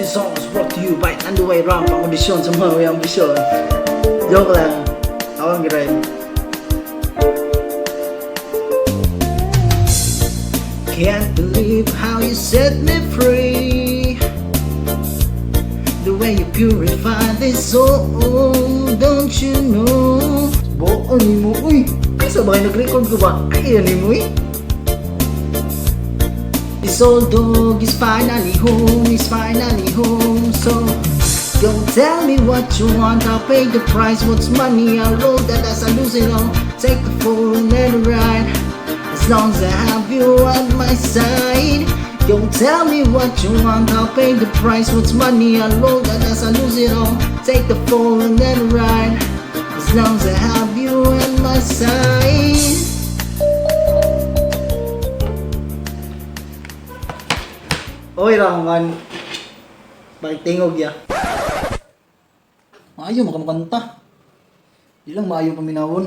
This song is brought to you by Underway Ram, pang-audisyon sa mga may ambisyon. Joke lang. Awang giray. Can't believe how you set me free. The way you purify this soul, don't you know? Buo ni mo, uy! Ay, sabay nag-record ko ba? Ay, ni mo, uy! This old dog is finally home, so don't tell me what you want, I'll pay the price. What's money, I'll roll that as I lose it all. Take the fall and let it ride, as long as I have you on my side. Don't tell me what you want, I'll pay the price. What's money, I'll roll that as I lose it all. Take the fall and let it ride, as long as I have you on my side. Oy Rahman, bakit tingog ya? Maayo makamukanta. Di lang maayo paminawon.